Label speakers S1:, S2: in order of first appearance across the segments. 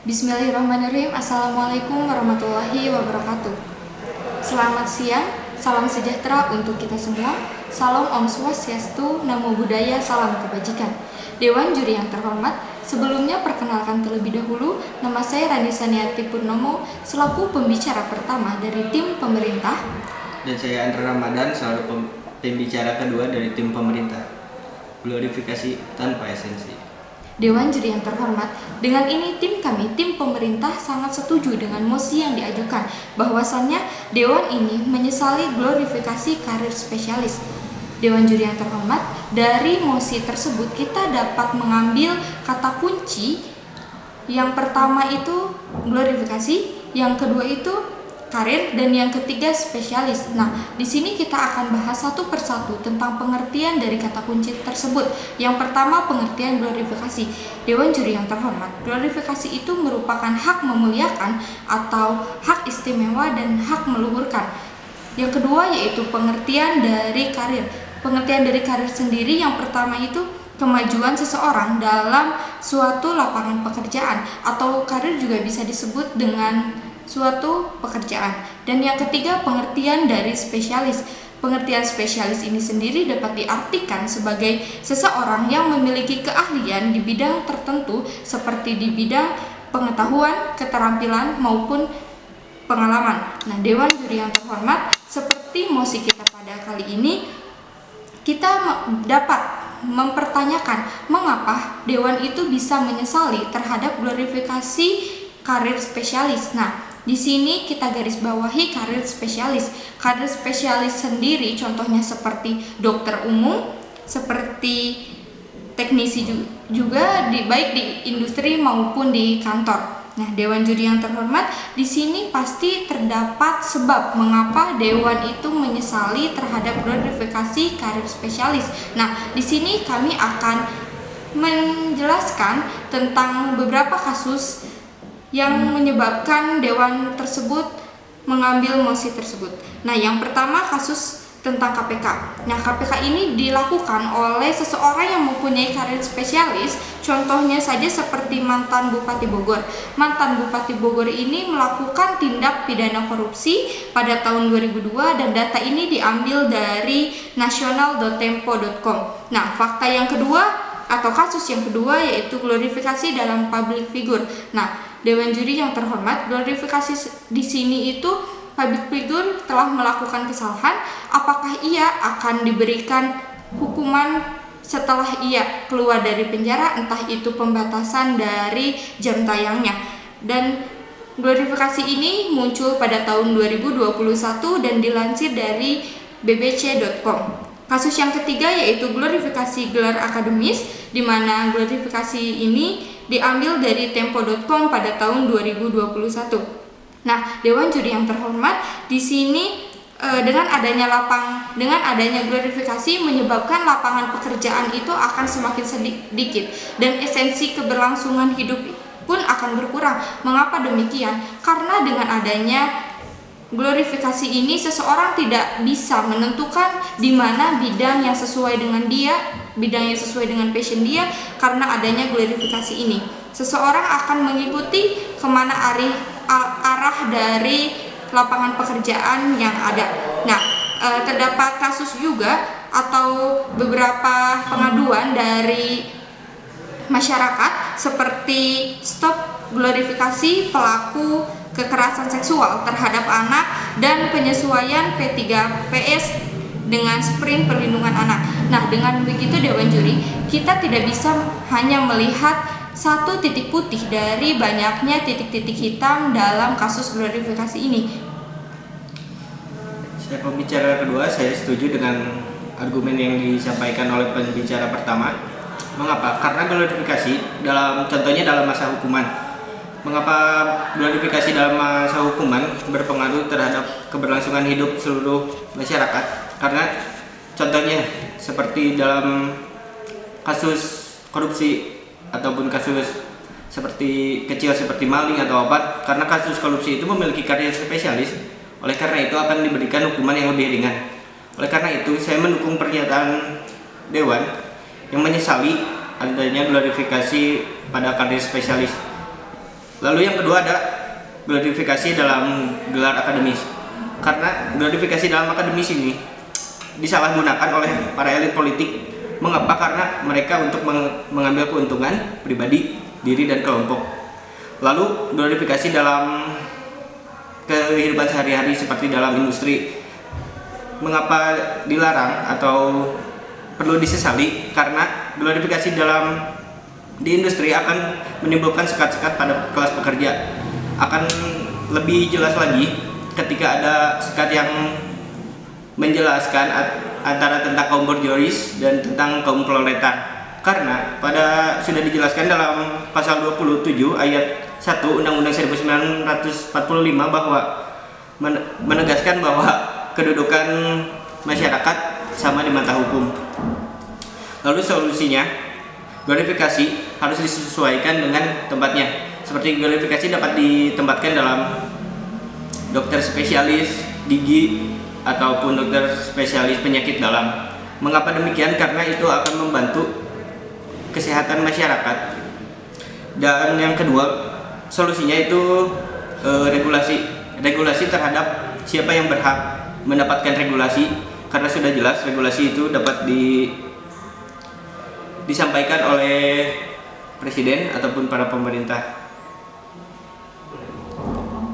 S1: Bismillahirrahmanirrahim. Assalamualaikum warahmatullahi wabarakatuh. Selamat siang, salam sejahtera untuk kita semua. Salam Om Swastiastu, Namo Buddhaya, salam kebajikan. Dewan juri yang terhormat, sebelumnya perkenalkan terlebih dahulu, nama saya Rani Saniati Purnomo selaku pembicara pertama dari tim pemerintah.
S2: Dan saya Andra Ramadan selaku pembicara kedua dari tim pemerintah. Glorifikasi tanpa esensi.
S1: Dewan juri yang terhormat, dengan ini tim pemerintah sangat setuju dengan mosi yang diajukan bahwasannya Dewan ini menyesali glorifikasi karir spesialis. Dewan juri yang terhormat, dari mosi tersebut kita dapat mengambil kata kunci. Yang pertama itu glorifikasi, yang kedua itu karir, dan yang ketiga spesialis. Nah, di sini kita akan bahas satu persatu tentang pengertian dari kata kunci tersebut. Yang pertama, pengertian glorifikasi. Dewan juri yang terhormat, glorifikasi itu merupakan hak memuliakan atau hak istimewa dan hak meluhurkan. Yang kedua yaitu pengertian dari karir. Pengertian dari karir sendiri yang pertama itu kemajuan seseorang dalam suatu lapangan pekerjaan, atau karir juga bisa disebut dengan suatu pekerjaan. Dan yang ketiga, pengertian dari spesialis. Pengertian spesialis ini sendiri dapat diartikan sebagai seseorang yang memiliki keahlian di bidang tertentu seperti di bidang pengetahuan, keterampilan maupun pengalaman. Nah, Dewan juri yang terhormat, seperti mosi kita pada kali ini, kita dapat mempertanyakan mengapa Dewan itu bisa menyesali terhadap glorifikasi karir spesialis. Nah, di sini kita garis bawahi karir spesialis. Karir spesialis sendiri contohnya seperti dokter umum, seperti teknisi juga baik di industri maupun di kantor. Nah, Dewan juri yang terhormat, di sini pasti terdapat sebab mengapa Dewan itu menyesali terhadap glorifikasi karir spesialis. Nah, di sini kami akan menjelaskan tentang beberapa kasus yang menyebabkan Dewan tersebut mengambil mosi tersebut. Nah, yang pertama kasus tentang KPK. Nah, KPK ini dilakukan oleh seseorang yang mempunyai karir spesialis. Contohnya saja seperti mantan Bupati Bogor. Mantan Bupati Bogor ini melakukan tindak pidana korupsi pada tahun 2002 dan data ini diambil dari nasional.tempo.com. Nah, fakta yang kedua atau kasus yang kedua yaitu glorifikasi dalam public figure. Nah, Dewan juri yang terhormat, glorifikasi di sini itu public figure telah melakukan kesalahan, apakah ia akan diberikan hukuman setelah ia keluar dari penjara, entah itu pembatasan dari jam tayangnya. Dan glorifikasi ini muncul pada tahun 2021 dan dilansir dari bbc.com. Kasus yang ketiga yaitu glorifikasi gelar akademis, di mana glorifikasi ini diambil dari tempo.com pada tahun 2021. Nah, Dewan juri yang terhormat, di sini dengan adanya glorifikasi menyebabkan lapangan pekerjaan itu akan semakin sedikit dan esensi keberlangsungan hidup pun akan berkurang. Mengapa demikian? Karena dengan adanya glorifikasi ini seseorang tidak bisa menentukan di mana bidang yang sesuai dengan passion dia. Karena adanya glorifikasi ini, seseorang akan mengikuti kemana arah dari lapangan pekerjaan yang ada. Nah, terdapat kasus juga atau beberapa pengaduan dari masyarakat seperti stop glorifikasi pelaku kekerasan seksual terhadap anak dan penyesuaian P3PS dengan sprint perlindungan anak. Nah, dengan begitu Dewan juri, kita tidak bisa hanya melihat satu titik putih dari banyaknya titik-titik hitam dalam kasus glorifikasi ini.
S2: Saya pembicara kedua, saya setuju dengan argumen yang disampaikan oleh pembicara pertama. Mengapa? Karena glorifikasi contohnya dalam masa hukuman. Mengapa glorifikasi dalam masa hukuman berpengaruh terhadap keberlangsungan hidup seluruh masyarakat? Karena contohnya seperti dalam kasus korupsi ataupun kasus kecil seperti maling atau apa, karena kasus korupsi itu memiliki karir spesialis, oleh karena itu akan diberikan hukuman yang lebih ringan. Oleh karena itu saya mendukung pernyataan Dewan yang menyesali adanya glorifikasi pada karir spesialis. Lalu yang kedua ada glorifikasi dalam gelar akademis. Karena glorifikasi dalam akademis ini disalahgunakan oleh para elit politik. Mengapa? Karena mereka untuk mengambil keuntungan pribadi, diri dan kelompok. Lalu glorifikasi dalam kehidupan sehari-hari seperti dalam industri. Mengapa dilarang atau perlu disesali? Karena glorifikasi di industri akan menimbulkan sekat-sekat pada kelas pekerja. Akan lebih jelas lagi ketika ada sekat yang menjelaskan antara tentang kaum borjuis dan tentang kaum proletar. Karena sudah dijelaskan dalam pasal 27 ayat 1 Undang-Undang 1945 bahwa menegaskan bahwa kedudukan masyarakat sama di mata hukum. Lalu solusinya, glorifikasi harus disesuaikan dengan tempatnya. Seperti glorifikasi dapat ditempatkan dalam dokter spesialis gigi ataupun dokter spesialis penyakit dalam. Mengapa demikian? Karena itu akan membantu kesehatan masyarakat. Dan yang kedua, solusinya itu regulasi terhadap siapa yang berhak mendapatkan regulasi, karena sudah jelas regulasi itu dapat disampaikan oleh presiden ataupun para pemerintah.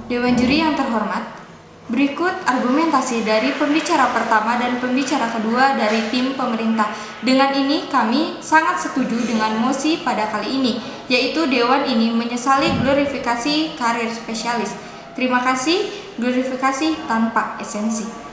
S1: Dewan juri yang terhormat, berikut argumentasi dari pembicara pertama dan pembicara kedua dari tim pemerintah. Dengan ini kami sangat setuju dengan mosi pada kali ini, yaitu Dewan ini menyesali glorifikasi karir spesialis. Terima kasih, glorifikasi tanpa esensi.